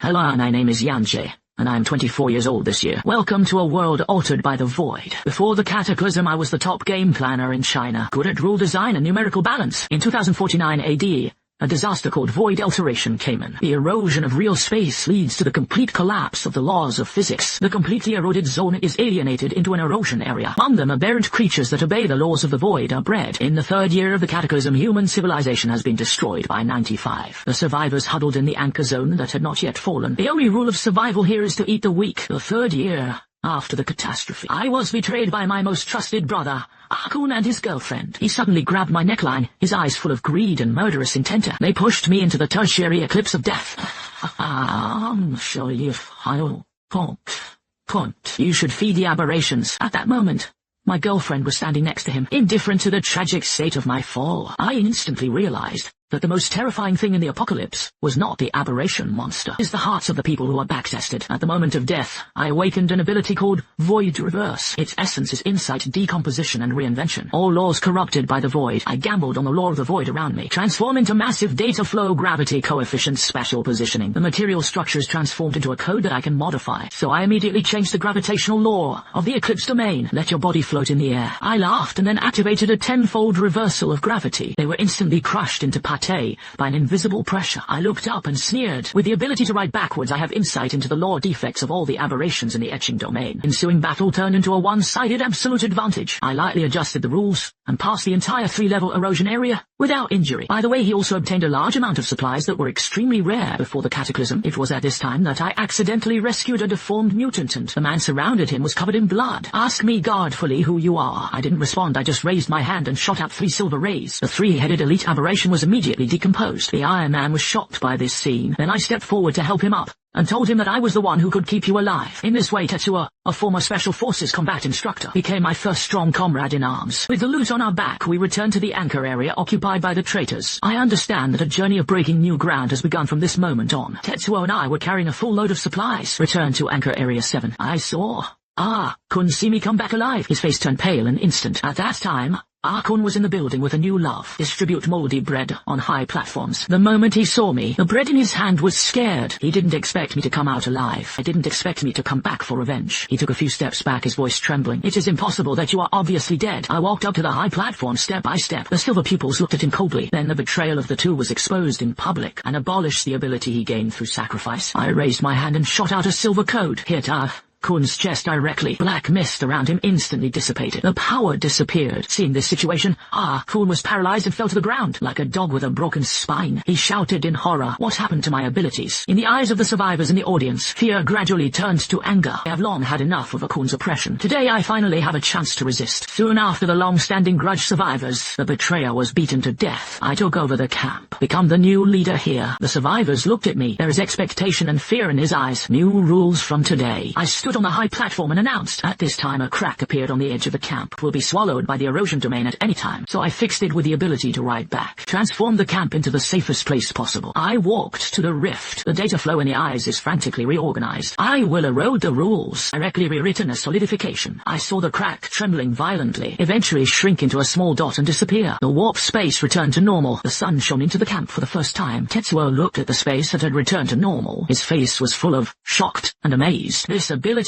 Hello, my name is Yanjie, and I am 24 years old this year. Welcome to a world altered by the void. Before the cataclysm, I was the top game planner in China, good at rule design and numerical balance. In 2049 AD, a disaster called void alteration came in. The erosion of real space leads to the complete collapse of the laws of physics. The completely eroded zone is alienated into an erosion area. Among them, aberrant creatures that obey the laws of the void are bred. In the third year of the cataclysm, human civilization has been destroyed by 95. The survivors huddled in the anchor zone that had not yet fallen. The only rule of survival here is to eat the weak. The third year after the catastrophe, I was betrayed by my most trusted brother, A Kun, and his girlfriend. He suddenly grabbed my neckline, his eyes full of greed and murderous intent. They pushed me into the tertiary eclipse of death. You should feed the aberrations. At that moment, my girlfriend was standing next to him, indifferent to the tragic state of my fall. I instantly realized that the most terrifying thing in the apocalypse was not the aberration monster. It is the hearts of the people who are backtested. At the moment of death, I awakened an ability called Void Reverse. Its essence is insight, decomposition, and reinvention. All laws corrupted by the void. I gambled on the law of the void around me. Transform into massive data flow, gravity, coefficient, spatial positioning. The material structure is transformed into a code that I can modify. So I immediately changed the gravitational law of the eclipse domain. Let your body float in the air. I laughed and then activated a tenfold reversal of gravity. They were instantly crushed into by an invisible pressure. I looked up and sneered. With the ability to write backwards, I have insight into the law defects of all the aberrations in the etching domain. Ensuing battle turned into a one-sided absolute advantage. I lightly adjusted the rules and passed the entire 3-level erosion area without injury. By the way, he also obtained a large amount of supplies that were extremely rare before the cataclysm. It was at this time that I accidentally rescued a deformed mutant, and the man surrounded him was covered in blood. Ask me guardfully who you are. I didn't respond. I just raised my hand and shot out 3 silver rays. The 3-headed elite aberration was immediately decomposed. The Iron Man was shocked by this scene. Then I stepped forward to help him up and told him that I was the one who could keep you alive. In this way, Tetsuo, a former Special Forces combat instructor, became my first strong comrade in arms. With the loot on our back, we returned to the anchor area occupied by the traitors. I understand that a journey of breaking new ground has begun from this moment on. Tetsuo and I were carrying a full load of supplies. Returned to Anchor Area 7. I saw couldn't see me come back alive. His face turned pale an instant. At that time, A Kun was in the building with a new love. Distribute moldy bread on high platforms. The moment he saw me, the bread in his hand was scared. He didn't expect me to come out alive. I didn't expect me to come back for revenge. He took a few steps back, his voice trembling. It is impossible that you are obviously dead. I walked up to the high platform step by step. The silver pupils looked at him coldly. Then the betrayal of the two was exposed in public and abolished the ability he gained through sacrifice. I raised my hand and shot out a silver code. Hit Kun's chest directly. Black mist around him instantly dissipated. The power disappeared. Seeing this situation, Kun was paralyzed and fell to the ground like a dog with a broken spine. He shouted in horror, "What happened to my abilities?" In the eyes of the survivors in the audience, fear gradually turned to anger. I have long had enough of Kun's oppression. Today I finally have a chance to resist. Soon after the long-standing grudge survivors, the betrayer was beaten to death. I took over the camp, become the new leader here. The survivors looked at me. There is expectation and fear in his eyes. New rules from today. I stood on the high platform and announced, at this time a crack appeared on the edge of the camp. Will be swallowed by the erosion domain at any time. So I fixed it with the ability to ride back. Transform the camp into the safest place possible. I walked to the rift. The data flow in the eyes is frantically reorganized. I will erode the rules. Directly rewritten as solidification. I saw the crack trembling violently, eventually shrink into a small dot and disappear. The warp space returned to normal. The sun shone into the camp for the first time. Tetsuo looked at the space that had returned to normal. His face was full of shocked and amazed. This ability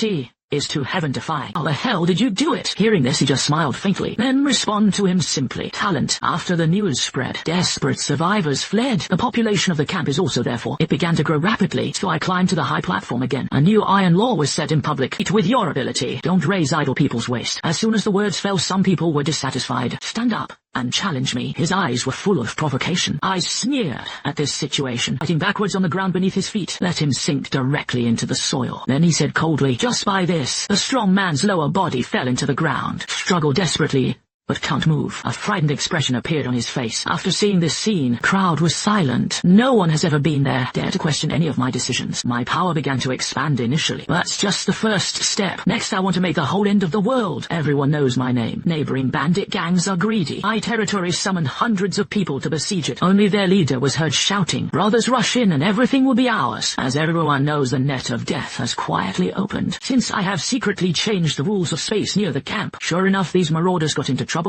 is to heaven-defying. How the hell did you do it? Hearing this, he just smiled faintly. Then respond to him simply. Talent. After the news spread, desperate survivors fled. The population of the camp is also therefore. It began to grow rapidly, so I climbed to the high platform again. A new iron law was set in public. Eat with your ability. Don't raise idle people's waste. As soon as the words fell, some people were dissatisfied. Stand up and challenge me. His eyes were full of provocation. I sneered at this situation, fighting backwards on the ground beneath his feet. Let him sink directly into the soil. Then he said coldly, "Just by this." The strong man's lower body fell into the ground. Struggled desperately, but can't move. A frightened expression appeared on his face. After seeing this scene, the crowd was silent. No one has ever been there, dare to question any of my decisions. My power began to expand initially. That's just the first step. Next, I want to make the whole end of the world. Everyone knows my name. Neighboring bandit gangs are greedy. My territory summoned hundreds of people to besiege it. Only their leader was heard shouting, "Brothers, rush in and everything will be ours." As everyone knows, the net of death has quietly opened. Since I have secretly changed the rules of space near the camp, sure enough, these marauders got into trouble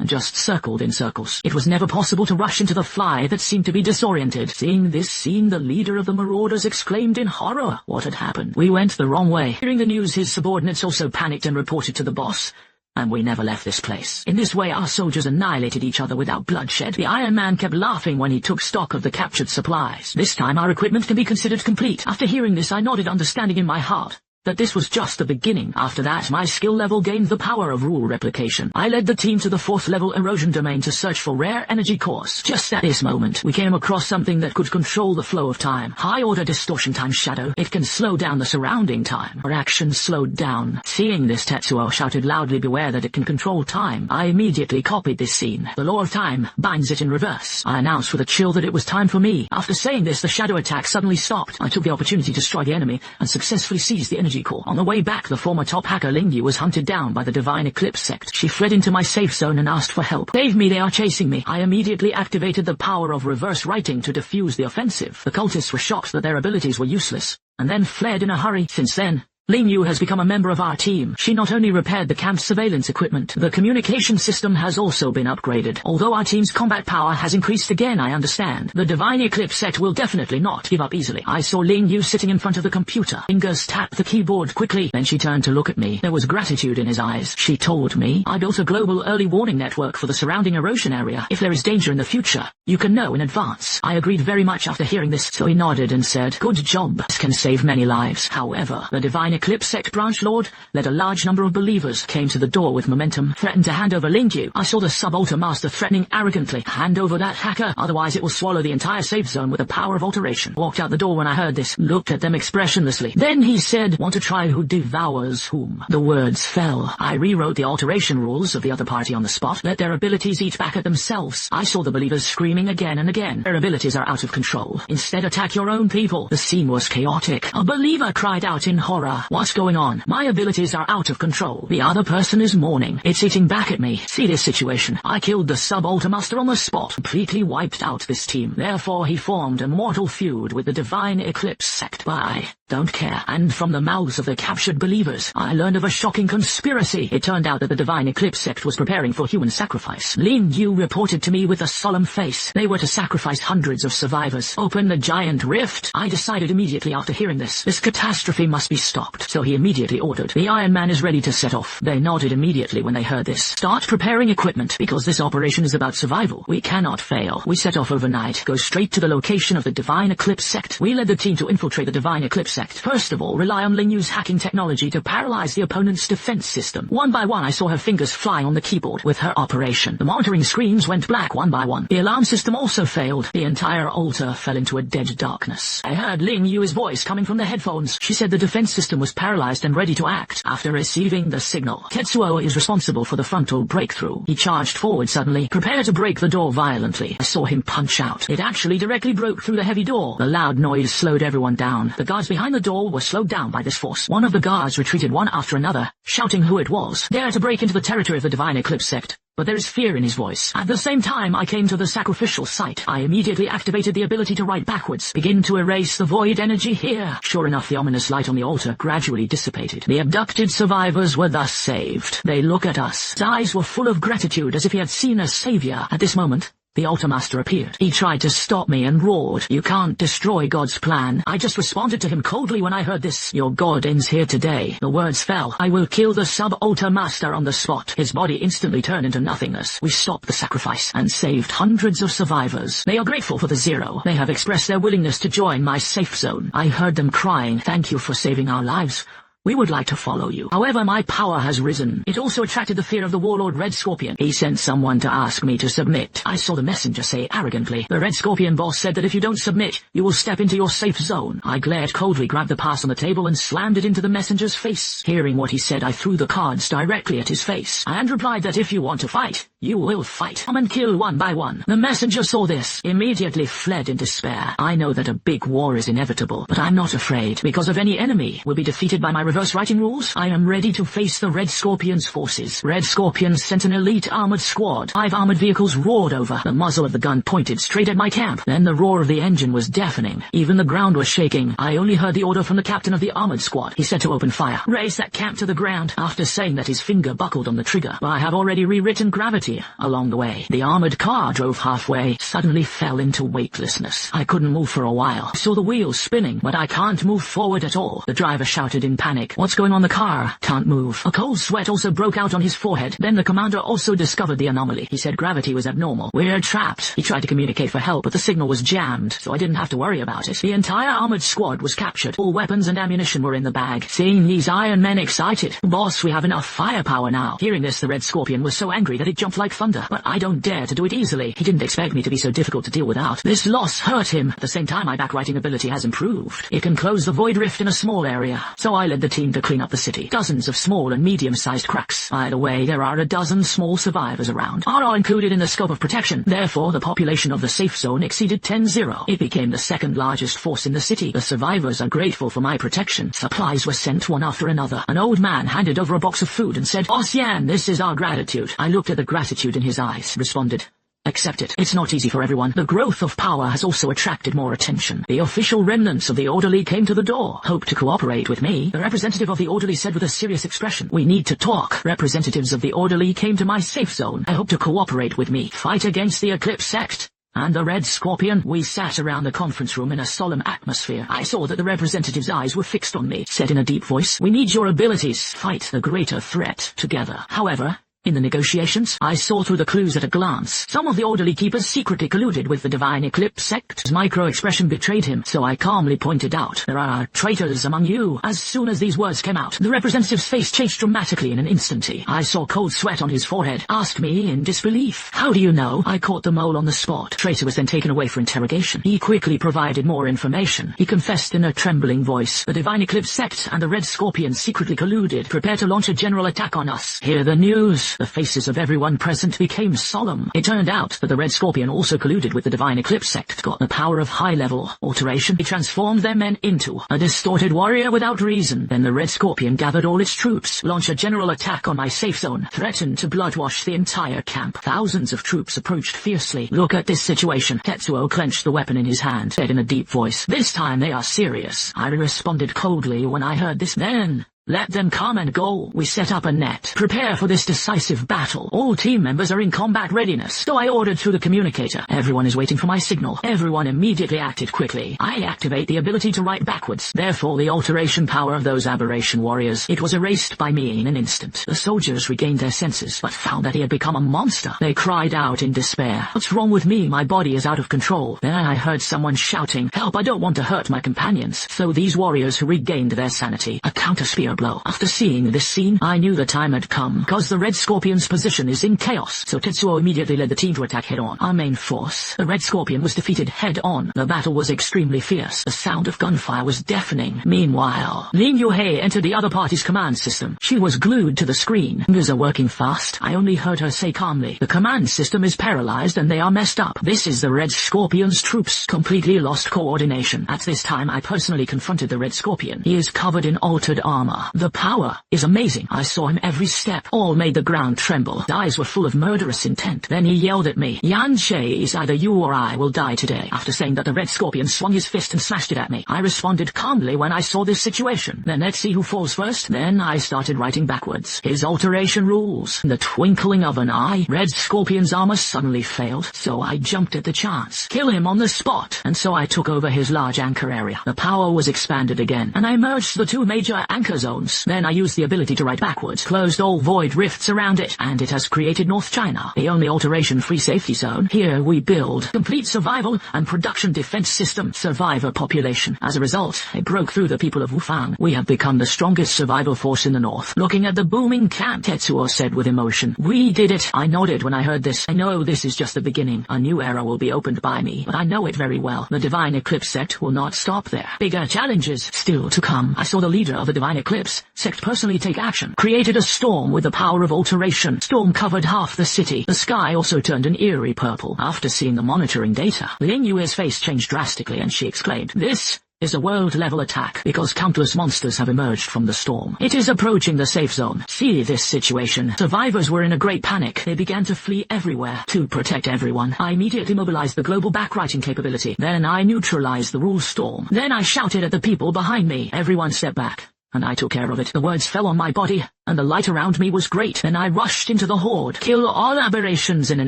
and just circled in circles. It was never possible to rush into the fly that seemed to be disoriented. Seeing this scene, the leader of the marauders exclaimed in horror what had happened. We went the wrong way. Hearing the news, his subordinates also panicked and reported to the boss. And we never left this place. In this way, our soldiers annihilated each other without bloodshed. The Iron Man kept laughing when he took stock of the captured supplies. This time, our equipment can be considered complete. After hearing this, I nodded, understanding in my heart that this was just the beginning. After that, my skill level gained the power of rule replication. I led the team to the 4th level erosion domain to search for rare energy cores. Just at this moment, we came across something that could control the flow of time. High order distortion time shadow. It can slow down the surrounding time. Our actions slowed down. Seeing this, Tetsuo shouted loudly, beware that it can control time. I immediately copied this scene. The law of time binds it in reverse. I announced with a chill that it was time for me. After saying this, the shadow attack suddenly stopped. I took the opportunity to strike the enemy and successfully seized the energy core. On the way back, the former top hacker Ling Yu was hunted down by the Divine Eclipse sect. She fled into my safe zone and asked for help. Save me, they are chasing me. I immediately activated the power of reverse writing to defuse the offensive. The cultists were shocked that their abilities were useless, and then fled in a hurry. Since then, Ling Yu has become a member of our team. She not only repaired the camp's surveillance equipment, the communication system has also been upgraded. Although our team's combat power has increased again, I understand. The Divine Eclipse sect will definitely not give up easily. I saw Ling Yu sitting in front of the computer. Fingers tapped the keyboard quickly. Then she turned to look at me. There was gratitude in his eyes. She told me, I built a global early warning network for the surrounding erosion area. If there is danger in the future, you can know in advance. I agreed very much after hearing this, so he nodded and said, good job. This can save many lives. However, the Divine Eclipse sect branch lord led a large number of believers, came to the door with momentum, threatened to hand over Ling Yu. I saw the subalter master threatening arrogantly, hand over that hacker, otherwise it will swallow the entire safe zone with the power of alteration. Walked out the door when I heard this, looked at them expressionlessly. Then he said, want to try who devours whom? The words fell. I rewrote the alteration rules of the other party on the spot, let their abilities eat back at themselves. I saw the believers screaming again and again. Their abilities are out of control. Instead, attack your own people. The scene was chaotic. A believer cried out in horror. What's going on? My abilities are out of control. The other person is mourning. It's eating back at me. See this situation. I killed the subalter master on the spot, completely wiped out this team. Therefore, he formed a mortal feud with the Divine Eclipse sect. But I don't care. And from the mouths of the captured believers, I learned of a shocking conspiracy. It turned out that the Divine Eclipse sect was preparing for human sacrifice. Ling Yu reported to me with a solemn face. They were to sacrifice hundreds of survivors. Open the giant rift. I decided immediately after hearing this catastrophe must be stopped. So he immediately ordered, the Iron Man is ready to set off. They nodded immediately when they heard this. Start preparing equipment, because this operation is about survival. We cannot fail. We set off overnight, go straight to the location of the Divine Eclipse sect. We led the team to infiltrate the Divine Eclipse sect. First of all, rely on Ling Yu's hacking technology to paralyze the opponent's defense system. One by one, I saw her fingers fly on the keyboard with her operation. The monitoring screens went black one by one. The alarm system also failed. The entire altar fell into a dead darkness. I heard Ling Yu's voice coming from the headphones. She said the defense system was paralyzed and ready to act. After receiving the signal, Tetsuo is responsible for the frontal breakthrough. He charged forward suddenly, prepare to break the door violently. I saw him punch out. It actually directly broke through the heavy door. The loud noise slowed everyone down. The guards behind the door were slowed down by this force. One of the guards retreated one after another, shouting who it was. Dare to break into the territory of the Divine Eclipse sect. But there is fear in his voice. At the same time, I came to the sacrificial site. I immediately activated the ability to write backwards. Begin to erase the void energy here. Sure enough, the ominous light on the altar gradually dissipated. The abducted survivors were thus saved. They look at us. His eyes were full of gratitude, as if he had seen a savior. At this moment, the Altar Master appeared. He tried to stop me and roared, you can't destroy God's plan. I just responded to him coldly when I heard this. Your God ends here today. The words fell. I will kill the Sub-Altar Master on the spot. His body instantly turned into nothingness. We stopped the sacrifice and saved hundreds of survivors. They are grateful for the Zero. They have expressed their willingness to join my safe zone. I heard them crying, thank you for saving our lives. We would like to follow you. However, my power has risen. It also attracted the fear of the warlord Red Scorpion. He sent someone to ask me to submit. I saw the messenger say arrogantly, the Red Scorpion boss said that if you don't submit, you will step into your safe zone. I glared coldly, grabbed the pass on the table and slammed it into the messenger's face. Hearing what he said, I threw the cards directly at his face and replied that if you want to fight, you will fight. Come and kill one by one. The messenger saw this, immediately fled in despair. I know that a big war is inevitable, but I'm not afraid, because of any enemy will be defeated by my reverse writing rules? I am ready to face the Red Scorpion's forces. Red Scorpion sent an elite armored squad. 5 armored vehicles roared over. The muzzle of the gun pointed straight at my camp. Then the roar of the engine was deafening. Even the ground was shaking. I only heard the order from the captain of the armored squad. He said to open fire. Raise that camp to the ground. After saying that, his finger buckled on the trigger. I have already rewritten gravity along the way. The armored car drove halfway, suddenly fell into weightlessness. I couldn't move for a while. I saw the wheels spinning, but I can't move forward at all. The driver shouted in panic. What's going on the car? Can't move. A cold sweat also broke out on his forehead. Then the commander also discovered the anomaly. He said gravity was abnormal. We're trapped. He tried to communicate for help, but the signal was jammed, so I didn't have to worry about it. The entire armored squad was captured. All weapons and ammunition were in the bag. Seeing these Iron Men excited. Boss, we have enough firepower now. Hearing this, the Red Scorpion was so angry that it jumped like thunder, but I don't dare to do it easily. He didn't expect me to be so difficult to deal without. This loss hurt him. At the same time, my backwriting ability has improved. It can close the void rift in a small area. So I led the team to clean up the city. Dozens of small and medium-sized cracks. By the way, there are a dozen small survivors around. Are included in the scope of protection. Therefore, the population of the safe zone exceeded 10-0. It became the second largest force in the city. The survivors are grateful for my protection. Supplies were sent one after another. An old man handed over a box of food and said, "Boss Yan, this is our gratitude." I looked at the gratitude in his eyes, responded, "Accept it. It's not easy for everyone. The growth of power has also attracted more attention. The official remnants of the orderly came to the door, hoped to cooperate with me." The representative of the orderly said with a serious expression, "We need to talk." Representatives of the orderly came to my safe zone. I hope to cooperate with me. Fight against the Eclipse sect and the Red Scorpion. We sat around the conference room in a solemn atmosphere. I saw that the representative's eyes were fixed on me. Said in a deep voice, "We need your abilities. Fight the greater threat together." However, in the negotiations, I saw through the clues at a glance. Some of the orderly keepers secretly colluded with the Divine Eclipse sect. His micro-expression betrayed him, so I calmly pointed out, "There are traitors among you." As soon as these words came out, the representative's face changed dramatically in an instant. I saw cold sweat on his forehead. Asked me in disbelief, "How do you know?" I caught the mole on the spot. Traitor was then taken away for interrogation. He quickly provided more information. He confessed in a trembling voice, "The Divine Eclipse sect and the Red Scorpion secretly colluded. Prepare to launch a general attack on us. Hear the news." The faces of everyone present became solemn. It turned out that the Red Scorpion also colluded with the Divine Eclipse sect, got the power of high-level alteration. He transformed their men into a distorted warrior without reason. Then the Red Scorpion gathered all its troops, launched a general attack on my safe zone, threatened to bloodwash the entire camp. Thousands of troops approached fiercely. Look at this situation. Tetsuo clenched the weapon in his hand, said in a deep voice, "This time they are serious." I responded coldly when I heard this. "Then let them come and go." We set up a net. Prepare for this decisive battle. All team members are in combat readiness. So I ordered through the communicator. Everyone is waiting for my signal. Everyone immediately acted quickly. I activate the ability to write backwards. Therefore, the alteration power of those aberration warriors, it was erased by me in an instant. The soldiers regained their senses, but found that he had become a monster. They cried out in despair. "What's wrong with me? My body is out of control." Then I heard someone shouting, "Help, I don't want to hurt my companions." So these warriors who regained their sanity, a counter-spear blow. After seeing this scene, I knew the time had come, because the Red Scorpion's position is in chaos. So Tetsuo immediately led the team to attack head-on. Our main force, the Red Scorpion, was defeated head-on. The battle was extremely fierce. The sound of gunfire was deafening. Meanwhile, Lin Yuhei entered the other party's command system. She was glued to the screen. Fingers are working fast. I only heard her say calmly, "The command system is paralyzed and they are messed up." This is the Red Scorpion's troops. Completely lost coordination. At this time, I personally confronted the Red Scorpion. He is covered in altered armor. The power is amazing. I saw him every step. All made the ground tremble. His eyes were full of murderous intent. Then he yelled at me, "Yan Shes, either you or I will die today." After saying that, the Red Scorpion swung his fist and smashed it at me. I responded calmly when I saw this situation. Then let's see who falls first. Then I started writing backwards. His alteration rules. In the twinkling of an eye, Red Scorpion's armor suddenly failed, so I jumped at the chance. Kill him on the spot. And so I took over his large anchor area. The power was expanded again, and I merged the 2 major anchor zones. Then I used the ability to write backwards, closed all void rifts around it, and it has created North China, the only alteration-free safety zone. Here we build complete survival and production defense system, survivor population. As a result, I broke through the people of Wufang. We have become the strongest survival force in the north. Looking at the booming camp, Tetsuo said with emotion, "We did it." I nodded when I heard this. I know this is just the beginning. A new era will be opened by me, but I know it very well. The Divine Eclipse sect will not stop there. Bigger challenges still to come. I saw the leader of the Divine Eclipse sect personally take action, created a storm with the power of alteration. Storm covered half the city. The sky also turned an eerie purple. After seeing the monitoring data, Lin Yue's face changed drastically and she exclaimed, "This is a world-level attack because countless monsters have emerged from the storm. It is approaching the safe zone. See this situation. Survivors were in a great panic. They began to flee everywhere. To protect everyone, I immediately mobilized the global backwriting capability. Then I neutralized the rule storm. Then I shouted at the people behind me. Everyone step back. And I took care of it. The words fell on my body, and the light around me was great. Then I rushed into the horde. Kill all aberrations in an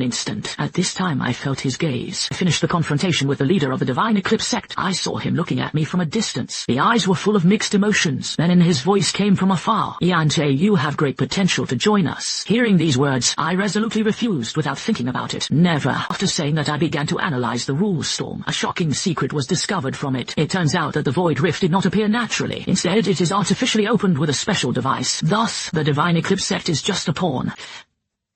instant. At this time I felt his gaze. I finished the confrontation with the leader of the Divine Eclipse sect. I saw him looking at me from a distance. The eyes were full of mixed emotions. Then in his voice came from afar, Yante, you have great potential to join us. Hearing these words, I resolutely refused without thinking about it. Never. After saying that, I began to analyze the rule storm. A shocking secret was discovered from it. It turns out that the void rift did not appear naturally. Instead, it is artificially opened with a special device. Thus, the Divine Eclipse sect is just a pawn.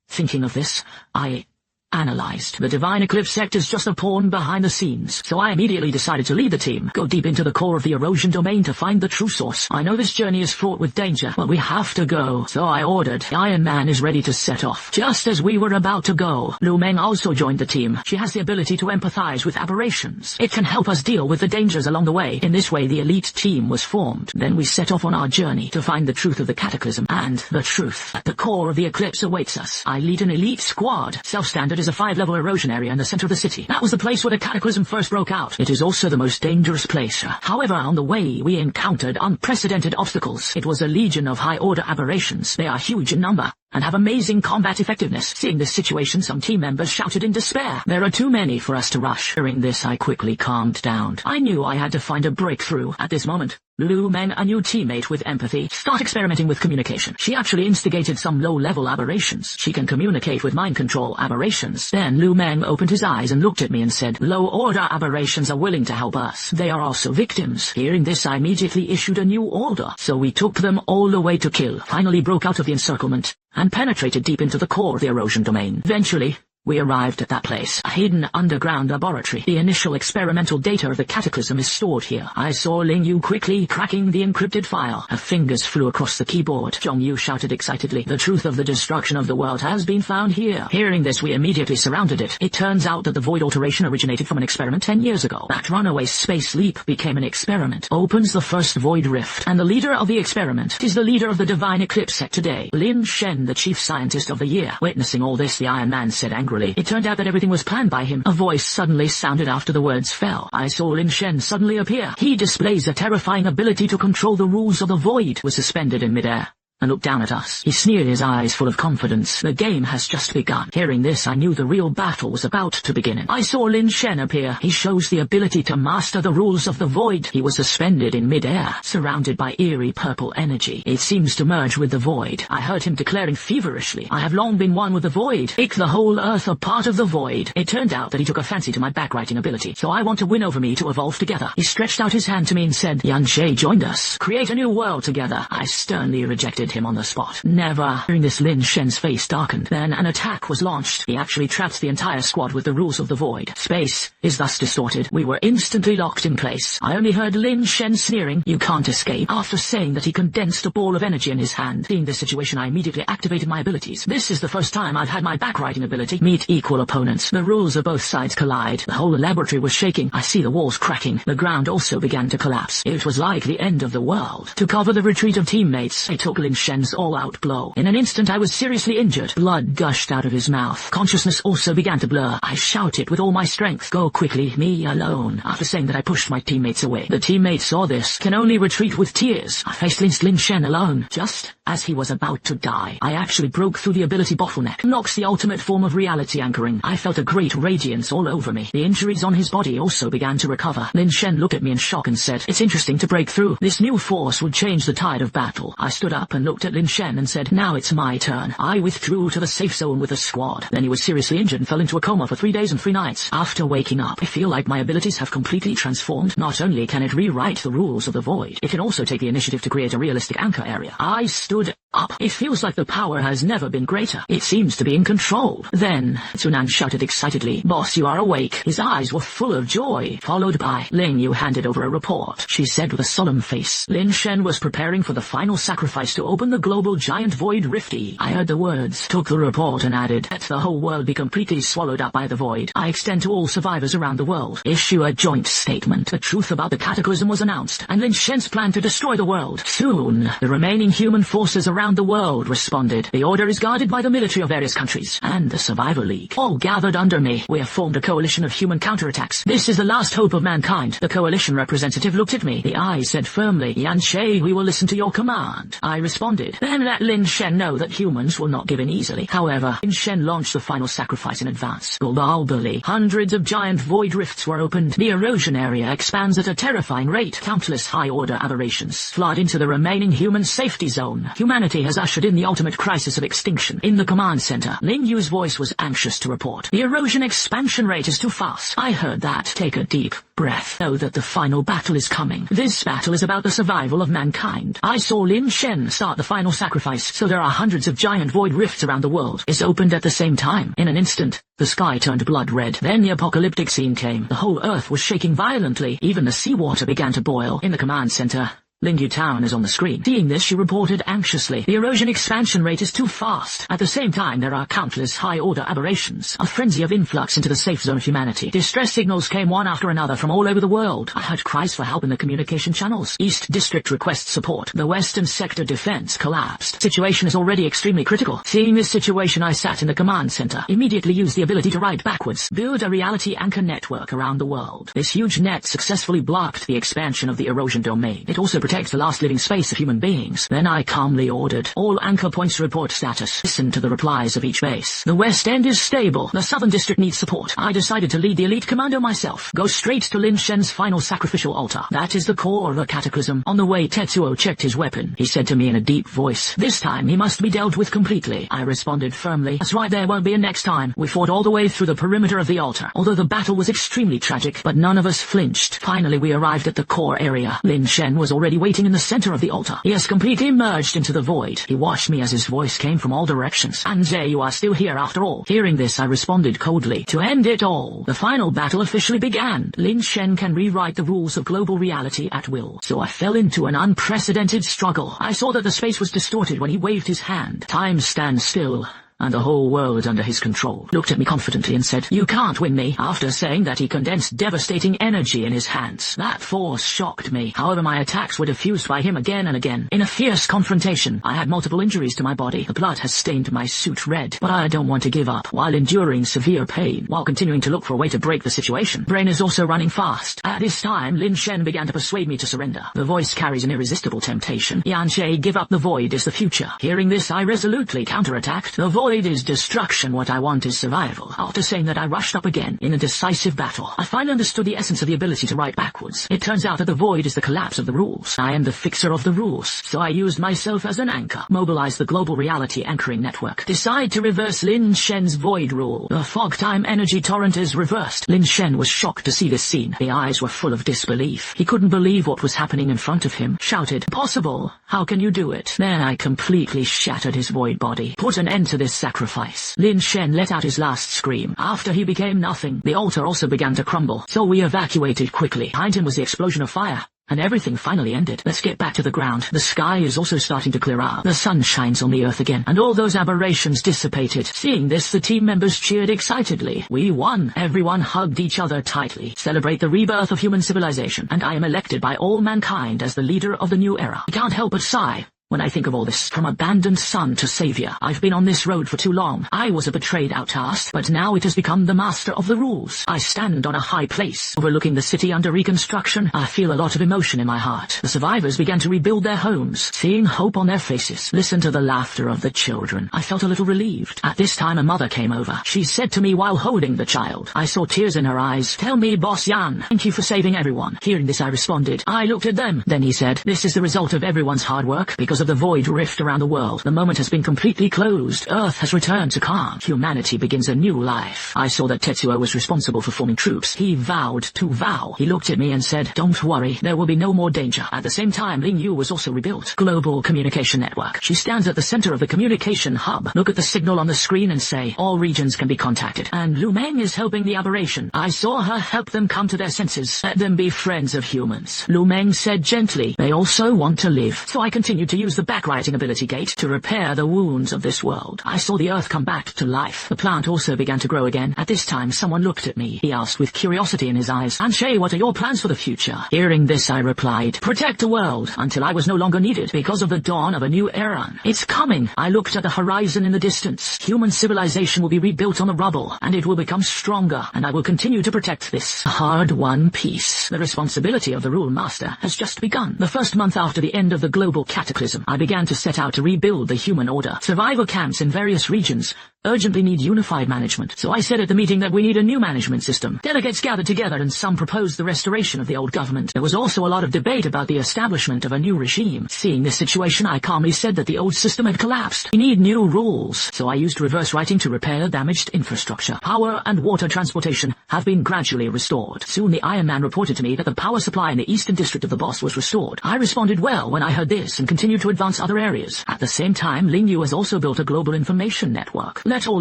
Thinking of this, I analyzed. The Divine Eclipse sect is just a pawn behind the scenes. So I immediately decided to lead the team, go deep into the core of the erosion domain to find the true source. I know this journey is fraught with danger, but we have to go. So I ordered, Iron Man is ready to set off. Just as we were about to go, Lu Meng also joined the team. She has the ability to empathize with aberrations. It can help us deal with the dangers along the way. In this way, the elite team was formed. Then we set off on our journey to find the truth of the cataclysm, and the truth at the core of the eclipse awaits us. I lead an elite squad. Self-standard is a 5-level erosion area in the center of the city. That was the place where the cataclysm first broke out. It is also the most dangerous place. However, on the way, we encountered unprecedented obstacles. It was a legion of high-order aberrations. They are huge in number and have amazing combat effectiveness. Seeing this situation, some team members shouted in despair. There are too many for us to rush. During this, I quickly calmed down. I knew I had to find a breakthrough. At this moment, Lu Meng, a new teammate with empathy, started experimenting with communication. She actually instigated some low-level aberrations. She can communicate with mind control aberrations. Then Lu Meng opened his eyes and looked at me and said, low-order aberrations are willing to help us. They are also victims. Hearing this, I immediately issued a new order. So we took them all the way to kill, finally broke out of the encirclement, and penetrated deep into the core of the erosion domain. Eventually, we arrived at that place, a hidden underground laboratory. The initial experimental data of the cataclysm is stored here. I saw Ling Yu quickly cracking the encrypted file. Her fingers flew across the keyboard. Zhong Yu shouted excitedly, the truth of the destruction of the world has been found here. Hearing this, we immediately surrounded it. It turns out that the void alteration originated from an experiment 10 years ago. That runaway space leap became an experiment, opens the first void rift, and the leader of the experiment is the leader of the Divine Eclipse sect today, Lin Shen, the chief scientist of the year. Witnessing all this, the Iron Man said angrily, it turned out that everything was planned by him. A voice suddenly sounded after the words fell. I saw Lin Shen suddenly appear. He displays a terrifying ability to control the rules of the void. Was suspended in midair and looked down at us. He sneered, his eyes full of confidence. The game has just begun. Hearing this, I knew the real battle was about to begin. I saw Lin Shen appear. He shows the ability to master the rules of the void. He was suspended in midair, surrounded by eerie purple energy. It seems to merge with the void. I heard him declaring feverishly, I have long been one with the void. Make the whole earth a part of the void. It turned out that he took a fancy to my backwriting ability, so I want to win over me to evolve together. He stretched out his hand to me and said, Yan Shay joined us. Create a new world together. I sternly rejected him on the spot. Never. Hearing this, Lin Shen's face darkened. Then an attack was launched. He actually trapped the entire squad with the rules of the void. Space is thus distorted. We were instantly locked in place. I only heard Lin Shen sneering, you can't escape, after saying that he condensed a ball of energy in his hand. Seeing this situation, I immediately activated my abilities. This is the first time I've had my backwriting ability meet equal opponents. The rules of both sides collide. The whole laboratory was shaking. I see the walls cracking. The ground also began to collapse. It was like the end of the world. To cover the retreat of teammates, I took Lin Shen's all-out blow. In an instant, I was seriously injured. Blood gushed out of his mouth. Consciousness also began to blur. I shouted with all my strength, go quickly, me alone. After saying that, I pushed my teammates away. The teammates saw this, can only retreat with tears. I faced Lin Shen alone. Just as he was about to die, I actually broke through the ability bottleneck. Nox, the ultimate form of reality anchoring. I felt a great radiance all over me. The injuries on his body also began to recover. Lin Shen looked at me in shock and said, it's interesting to break through. This new force would change the tide of battle. I stood up and looked at Lin Shen and said, now it's my turn. I withdrew to the safe zone with a squad. Then he was seriously injured and fell into a coma for 3 days and 3 nights. After waking up, I feel like my abilities have completely transformed. Not only can it rewrite the rules of the void, it can also take the initiative to create a realistic anchor area. I stood up. It feels like the power has never been greater. It seems to be in control. Then, Tienan shouted excitedly, "Boss, you are awake." His eyes were full of joy, followed by, "Ling, you handed over a report," she said with a solemn face. Lin Shen was preparing for the final sacrifice to open the global giant void rifty. I heard the words, took the report and added, "Let the whole world be completely swallowed up by the void. I extend to all survivors around the world. Issue a joint statement." The truth about the cataclysm was announced, and Lin Shen's plan to destroy the world. Soon, the remaining human forces around the world responded. The order is guarded by the military of various countries, and the Survivor League. All gathered under me. We have formed a coalition of human counterattacks. This is the last hope of mankind. The coalition representative looked at me. The eye said firmly, "Yanshe, we will listen to your command." I responded, "Then let Lin Shen know that humans will not give in easily." However, Lin Shen launched the final sacrifice in advance. Globally, hundreds of giant void rifts were opened. The erosion area expands at a terrifying rate. Countless high-order aberrations flood into the remaining human safety zone. Humanity has ushered in the ultimate crisis of extinction. In the command center, Ling Yu's voice was anxious to report. "The erosion expansion rate is too fast." I heard that. Take a deep breath. Know that the final battle is coming. This battle is about the survival of mankind. I saw Lin Shen start the final sacrifice, so there are hundreds of giant void rifts around the world. It's opened at the same time. In an instant, the sky turned blood red. Then the apocalyptic scene came. The whole earth was shaking violently. Even the seawater began to boil. In the command center, Lingyu Town is on the screen. Seeing this, she reported anxiously, "The erosion expansion rate is too fast. At the same time, there are countless high-order aberrations. A frenzy of influx into the safe zone of humanity. Distress signals came one after another from all over the world. I heard cries for help in the communication channels. East District requests support. The Western Sector defense collapsed. Situation is already extremely critical." Seeing this situation, I sat in the command center. Immediately used the ability to write backwards. Build a reality anchor network around the world. This huge net successfully blocked the expansion of the erosion domain. It also protects the last living space of human beings. Then I calmly ordered, "All anchor points report status." Listen to the replies of each base. "The West End is stable. The Southern District needs support." I decided to lead the elite commando myself. Go straight to Lin Shen's final sacrificial altar. That is the core of the cataclysm. On the way, Tetsuo checked his weapon. He said to me in a deep voice, "This time he must be dealt with completely." I responded firmly, "That's right, there won't be a next time." We fought all the way through the perimeter of the altar. Although the battle was extremely tragic, but none of us flinched. Finally, we arrived at the core area. Lin Shen was already waiting in the center of the altar. He has completely merged into the void. He watched me as his voice came from all directions. "Anze, you are still here after all." Hearing this, I responded coldly, "To end it all." The final battle officially began. Lin Shen can rewrite the rules of global reality at will. So I fell into an unprecedented struggle. I saw that the space was distorted when he waved his hand. Time stands still, and the whole world under his control. Looked at me confidently and said, "You can't win me." After saying that, he condensed devastating energy in his hands. That force shocked me. However, my attacks were diffused by him again and again. In a fierce confrontation, I had multiple injuries to my body. The blood has stained my suit red, but I don't want to give up. While enduring severe pain, while continuing to look for a way to break the situation, brain is also running fast. At this time, Lin Shen began to persuade me to surrender. The voice carries an irresistible temptation. "Yanshe, give up. The void is the future." Hearing this, I resolutely counterattacked. "The void is destruction. What I want is survival." After saying that, I rushed up again in a decisive battle. I finally understood the essence of the ability to write backwards. It turns out that the void is the collapse of the rules. I am the fixer of the rules. So I used myself as an anchor. Mobilize the global reality anchoring network. Decide to reverse Lin Shen's void rule. The fog time energy torrent is reversed. Lin Shen was shocked to see this scene. The eyes were full of disbelief. He couldn't believe what was happening in front of him. Shouted, "Possible? How can you do it?" Then I completely shattered his void body. Put an end to this sacrifice. Lin Shen let out his last scream. After he became nothing, the altar also began to crumble. So we evacuated quickly. Behind him was the explosion of fire. And everything finally ended. Let's get back to the ground. The sky is also starting to clear up. The sun shines on the earth again, and all those aberrations dissipated. Seeing this, the team members cheered excitedly. We won. Everyone hugged each other tightly. Celebrate the rebirth of human civilization, and I am elected by all mankind as the leader of the new era. I can't help but sigh when I think of all this. From abandoned son to savior, I've been on this road for too long. I was a betrayed outcast, but now it has become the master of the rules. I stand on a high place, overlooking the city under reconstruction. I feel a lot of emotion in my heart. The survivors began to rebuild their homes, seeing hope on their faces. Listen to the laughter of the children. I felt a little relieved. At this time, a mother came over. She said to me while holding the child. I saw tears in her eyes. "Tell me, Boss Yan, thank you for saving everyone." Hearing this, I responded. I looked at them. Then he said, "This is the result of everyone's hard work. Because because of the void rift around the world. The moment has been completely closed. Earth has returned to calm. Humanity begins a new life. I saw that Tetsuo was responsible for forming troops. He vowed to vow. He looked at me and said, "Don't worry, there will be no more danger." At the same time, Ling Yu was also rebuilt. Global communication network. She stands at the center of the communication hub. Look at the signal on the screen and say, all regions can be contacted. And Lu Meng is helping the aberration. I saw her help them come to their senses. Let them be friends of humans. Lu Meng said gently, they also want to live. So I continued to use the backwriting ability gate to repair the wounds of this world. I saw the earth come back to life. The plant also began to grow again. At this time, someone looked at me. He asked with curiosity in his eyes, "Anshe, what are your plans for the future?" Hearing this, I replied, "Protect the world until I was no longer needed because of the dawn of a new era. It's coming." I looked at the horizon in the distance. Human civilization will be rebuilt on the rubble, and it will become stronger, and I will continue to protect this hard-won peace. The responsibility of the rule master has just begun. The first month after the end of the global cataclysm, I began to set out to rebuild the human order. Survival camps in various regions urgently need unified management. So I said at the meeting that we need a new management system. Delegates gathered together and some proposed the restoration of the old government. There was also a lot of debate about the establishment of a new regime. Seeing this situation, I calmly said that the old system had collapsed. We need new rules. So I used reverse writing to repair damaged infrastructure. Power and water transportation have been gradually restored. Soon the Iron Man reported to me that the power supply in the eastern district of the boss was restored. I responded well when I heard this and continued to advance other areas. At the same time, Ling Yu has also built a global information network. Let all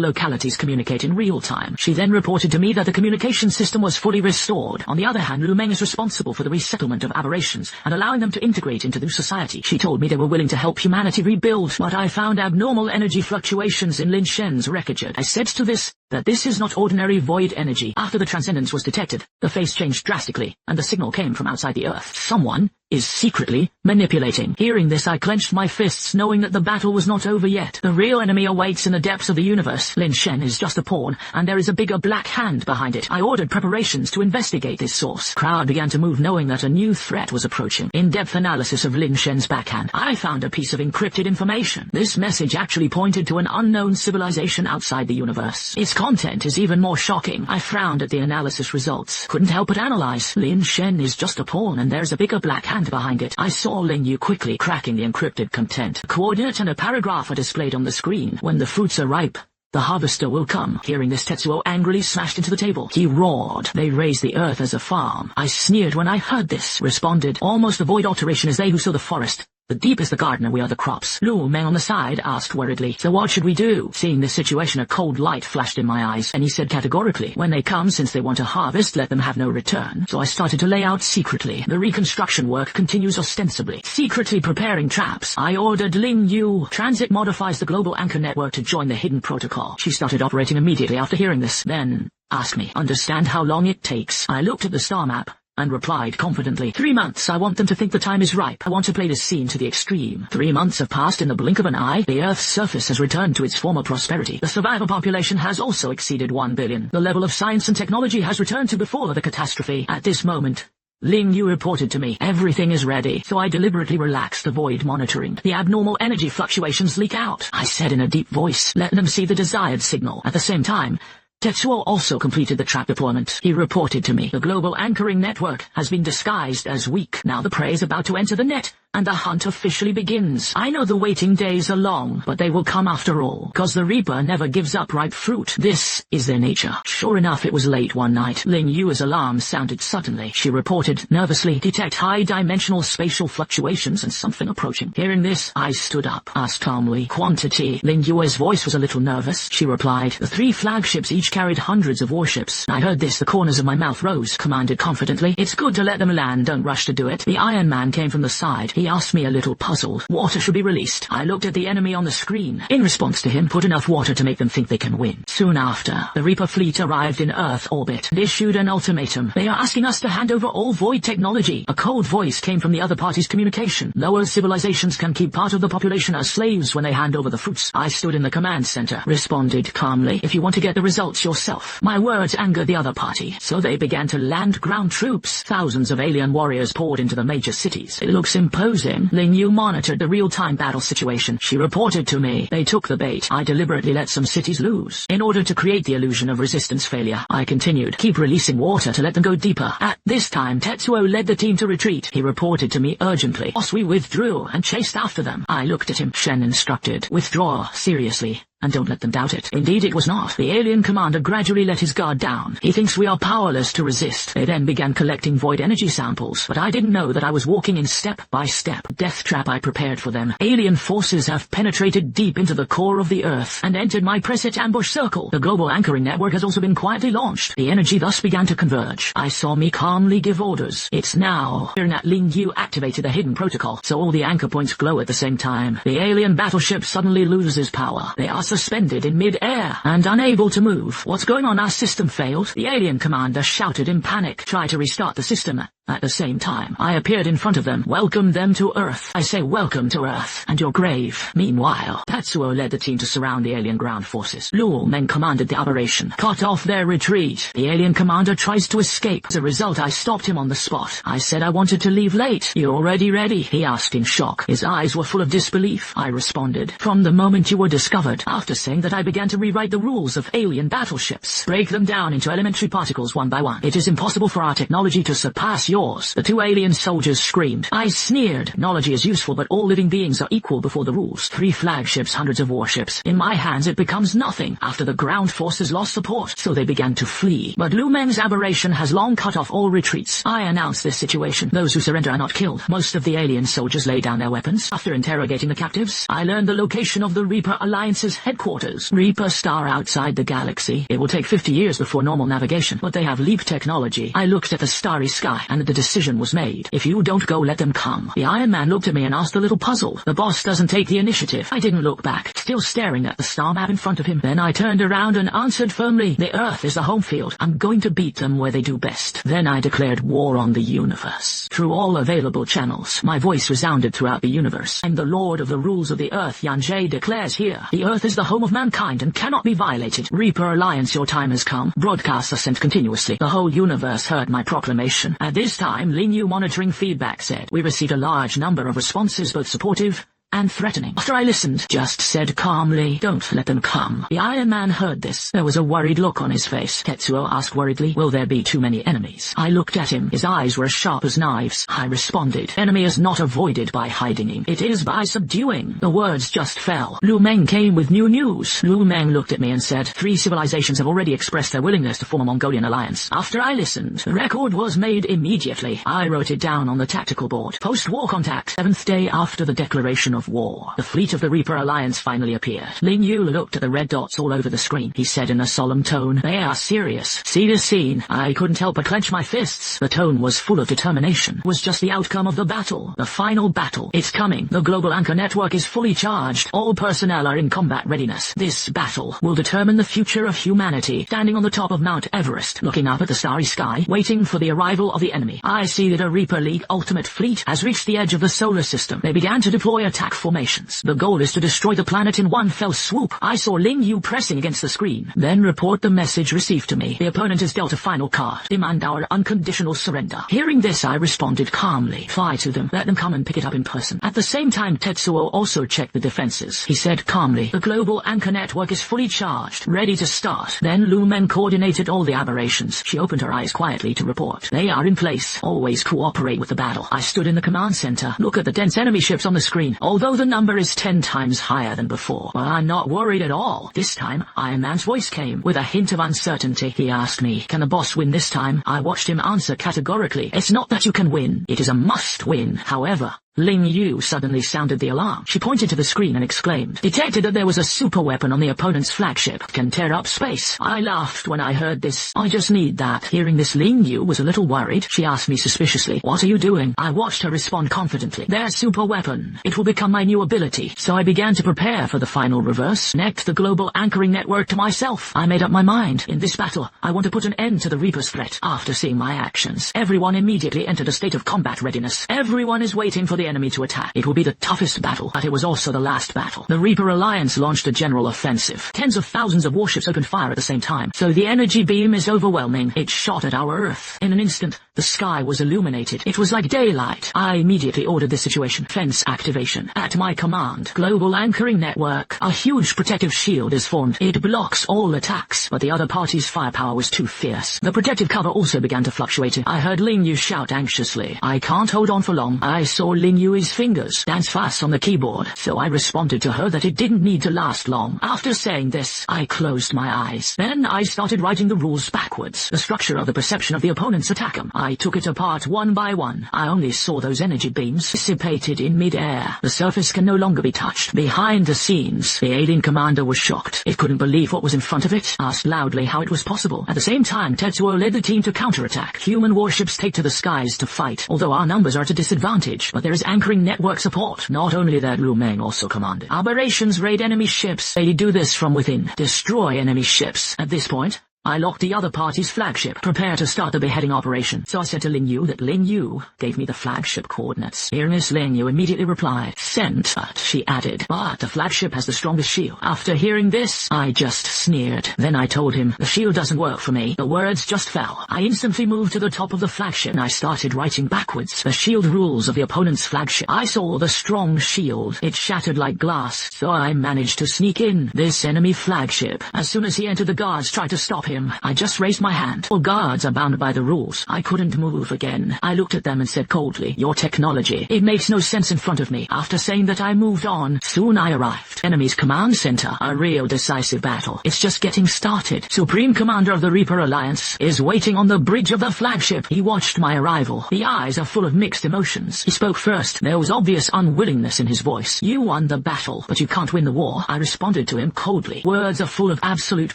localities communicate in real time. She then reported to me that the communication system was fully restored. On the other hand, Lu Meng is responsible for the resettlement of aberrations and allowing them to integrate into new society. She told me they were willing to help humanity rebuild, but I found abnormal energy fluctuations in Lin Shen's wreckage. I said to this that this is not ordinary void energy. After the transcendence was detected, the phase changed drastically, and the signal came from outside the earth. Someone is secretly manipulating. Hearing this, I clenched my fists, knowing that the battle was not over yet. The real enemy awaits in the depths of the universe. Lin Shen is just a pawn, and there is a bigger black hand behind it. I ordered preparations to investigate this source. Crowd began to move, knowing that a new threat was approaching. In-depth analysis of Lin Shen's backhand, I found a piece of encrypted information. This message actually pointed to an unknown civilization outside the universe. Its content is even more shocking. I frowned at the analysis results. Couldn't help but analyze. Lin Shen is just a pawn, and there's a bigger black hand behind it. I saw Ling Yu quickly cracking the encrypted content. A coordinate and a paragraph are displayed on the screen. When the fruits are ripe, the harvester will come. Hearing this, Tetsuo angrily smashed into the table. He roared. They raise the earth as a farm. I sneered when I heard this. Responded, almost a void alteration is they who sow the forest. The deep is the gardener, we are the crops. Lu Meng on the side asked worriedly, so what should we do? Seeing this situation, a cold light flashed in my eyes, and he said categorically, when they come, since they want to harvest, let them have no return. So I started to lay out secretly. The reconstruction work continues ostensibly. Secretly preparing traps. I ordered Ling Yu. Transit modifies the global anchor network to join the hidden protocol. She started operating immediately after hearing this. Then asked me, understand how long it takes. I looked at the star map and replied confidently, 3 months. I want them to think the time is ripe. I want to play this scene to the extreme. 3 months have passed in the blink of an eye. The Earth's surface has returned to its former prosperity. The survivor population has also exceeded 1 billion. The level of science and technology has returned to before the catastrophe. At this moment, Ling Yu reported to me, everything is ready. So I deliberately relaxed the void monitoring. The abnormal energy fluctuations leak out. I said in a deep voice, let them see the desired signal. At the same time, Tetsuo also completed the trap deployment. He reported to me, the global anchoring network has been disguised as weak. Now the prey is about to enter the net, and the hunt officially begins. I know the waiting days are long, but they will come after all, cause the Reaper never gives up ripe fruit. This is their nature. Sure enough, it was late one night. Ling Yu's alarm sounded suddenly. She reported nervously, detect high-dimensional spatial fluctuations and something approaching. Hearing this, I stood up, asked calmly, quantity. Ling Yu's voice was a little nervous. She replied, the 3 flagships each carried hundreds of warships. I heard this, the corners of my mouth rose, commanded confidently, it's good to let them land, don't rush to do it. The Iron Man came from the side. He asked me a little puzzled. Water should be released. I looked at the enemy on the screen. In response to him, put enough water to make them think they can win. Soon after, the Reaper fleet arrived in Earth orbit and issued an ultimatum. They are asking us to hand over all void technology. A cold voice came from the other party's communication. Lower civilizations can keep part of the population as slaves when they hand over the fruits. I stood in the command center, responded calmly, if you want to get the results yourself. My words angered the other party, so they began to land ground troops. Thousands of alien warriors poured into the major cities. It looks imposing closing, Ling Yu monitored the real-time battle situation. She reported to me. They took the bait. I deliberately let some cities lose. In order to create the illusion of resistance failure, I continued. Keep releasing water to let them go deeper. At this time, Tetsuo led the team to retreat. He reported to me urgently. Boss, we withdrew and chased after them. I looked at him. Shen instructed. Withdraw, seriously. And don't let them doubt it. Indeed it was not. The alien commander gradually let his guard down. He thinks we are powerless to resist. They then began collecting void energy samples, but I didn't know that I was walking in step by step. Death trap I prepared for them. Alien forces have penetrated deep into the core of the Earth and entered my preset ambush circle. The global anchoring network has also been quietly launched. The energy thus began to converge. I saw me calmly give orders. It's now. Hearing that, Ling Yu activated a hidden protocol, so all the anchor points glow at the same time. The alien battleship suddenly loses power. They are suspended in mid-air and unable to move. What's going on? Our system failed. The alien commander shouted in panic. Try to restart the system. At the same time, I appeared in front of them, welcomed them to Earth. I say welcome to Earth, and your grave. Meanwhile, Tetsuo led the team to surround the alien ground forces. Lu Meng commanded the operation, cut off their retreat. The alien commander tries to escape. As a result, I stopped him on the spot. I said I wanted to leave late. You already ready? He asked in shock. His eyes were full of disbelief. I responded, from the moment you were discovered. After saying that, I began to rewrite the rules of alien battleships, break them down into elementary particles one by one. It is impossible for our technology to surpass yours. The two alien soldiers screamed. I sneered. Technology is useful, but all living beings are equal before the rules. 3 flagships, hundreds of warships. In my hands it becomes nothing after the ground forces lost support, so they began to flee. But Lu Meng's aberration has long cut off all retreats. I announced this situation. Those who surrender are not killed. Most of the alien soldiers lay down their weapons. After interrogating the captives, I learned the location of the Reaper Alliance's headquarters. Reaper star outside the galaxy. It will take 50 years before normal navigation, but they have leap technology. I looked at the starry sky, and the decision was made. If you don't go, let them come. The Iron Man looked at me and asked a little puzzled. The boss doesn't take the initiative. I didn't look back, still staring at the star map in front of him. Then I turned around and answered firmly, the Earth is the home field. I'm going to beat them where they do best. Then I declared war on the universe. Through all available channels, my voice resounded throughout the universe. I'm the Lord of the rules of the Earth, Yanjie declares here. The Earth is the home of mankind and cannot be violated. Reaper Alliance, your time has come. Broadcasts are sent continuously. The whole universe heard my proclamation. At this time, Ling Yu monitoring feedback said, we received a large number of responses, both supportive and threatening. After I listened, just said calmly, don't let them come. The Iron Man heard this. There was a worried look on his face. Tetsuo asked worriedly, will there be too many enemies? I looked at him. His eyes were as sharp as knives. I responded, enemy is not avoided by hiding. It is by subduing. The words just fell. Lu Meng came with new news. Lu Meng looked at me and said, 3 civilizations have already expressed their willingness to form a Mongolian alliance. After I listened, the record was made immediately. I wrote it down on the tactical board. Post-war contact, 7th day after the declaration of war. The fleet of the Reaper Alliance finally appeared. Ling Yu looked at the red dots all over the screen. He said in a solemn tone, they are serious. See this scene? I couldn't help but clench my fists. The tone was full of determination. It was just the outcome of the battle. The final battle. It's coming. The global anchor network is fully charged. All personnel are in combat readiness. This battle will determine the future of humanity. Standing on the top of Mount Everest, looking up at the starry sky, waiting for the arrival of the enemy, I see that a Reaper League ultimate fleet has reached the edge of the solar system. They began to deploy attack formations. The goal is to destroy the planet in one fell swoop. I saw Ling Yu pressing against the screen. Then report the message received to me. The opponent has dealt a final card. Demand our unconditional surrender. Hearing this, I responded calmly. Fly to them. Let them come and pick it up in person. At the same time, Tetsuo also checked the defenses. He said calmly, the global anchor network is fully charged, ready to start. Then Lu Meng coordinated all the aberrations. She opened her eyes quietly to report. They are in place. Always cooperate with the battle. I stood in the command center. Look at the dense enemy ships on the screen. Although the number is 10 times higher than before, but I'm not worried at all. This time, Iron Man's voice came with a hint of uncertainty. He asked me, can the boss win this time? I watched him answer categorically, it's not that you can win, it is a must win. However, Ling Yu suddenly sounded the alarm. She pointed to the screen and exclaimed, detected that there was a super weapon on the opponent's flagship. Can tear up space. I laughed when I heard this. I just need that. Hearing this, Ling Yu was a little worried. She asked me suspiciously, what are you doing? I watched her respond confidently. Their super weapon. It will become my new ability. So I began to prepare for the final reverse. Connect the global anchoring network to myself. I made up my mind. In this battle, I want to put an end to the Reaper's threat. After seeing my actions, everyone immediately entered a state of combat readiness. Everyone is waiting for the enemy to attack. It will be the toughest battle, but it was also the last battle. The Reaper Alliance launched a general offensive. Tens of thousands of warships opened fire at the same time, so the energy beam is overwhelming. It shot at our Earth. In an instant, the sky was illuminated. It was like daylight. I immediately ordered this situation. Fence activation. At my command, global anchoring network. A huge protective shield is formed. It blocks all attacks, but the other party's firepower was too fierce. The protective cover also began to fluctuate. I heard Ling Yu shout anxiously. I can't hold on for long. I saw Ling Yu's fingers dance fast on the keyboard, so I responded to her that it didn't need to last long. After saying this, I closed my eyes. Then I started writing the rules backwards. The structure of the perception of the opponent's attack. I took it apart one by one. I only saw those energy beams dissipated in mid-air. The surface can no longer be touched. Behind the scenes, the alien commander was shocked. It couldn't believe what was in front of it, asked loudly how it was possible. At the same time, Tetsuo led the team to counterattack. Human warships take to the skies to fight, although our numbers are at a disadvantage. But there is anchoring network support. Not only that, Lu Meng also commanded. Aberrations raid enemy ships. They do this from within. Destroy enemy ships. At this point, I locked the other party's flagship. Prepare to start the beheading operation. So I said to Ling Yu that Ling Yu gave me the flagship coordinates. Hearing this, Ling Yu immediately replied, "Sent," but she added, "But the flagship has the strongest shield." After hearing this, I just sneered. Then I told him, "The shield doesn't work for me." The words just fell. I instantly moved to the top of the flagship and I started writing backwards. The shield rules of the opponent's flagship. I saw the strong shield. It shattered like glass, so I managed to sneak in this enemy flagship. As soon as he entered, the guards tried to stop him. I just raised my hand. All guards are bound by the rules. I couldn't move again. I looked at them and said coldly, "Your technology. It makes no sense in front of me." After saying that, I moved on. Soon I arrived. Enemy's command center. A real decisive battle. It's just getting started. Supreme Commander of the Reaper Alliance is waiting on the bridge of the flagship. He watched my arrival. The eyes are full of mixed emotions. He spoke first. There was obvious unwillingness in his voice. "You won the battle, but you can't win the war." I responded to him coldly. Words are full of absolute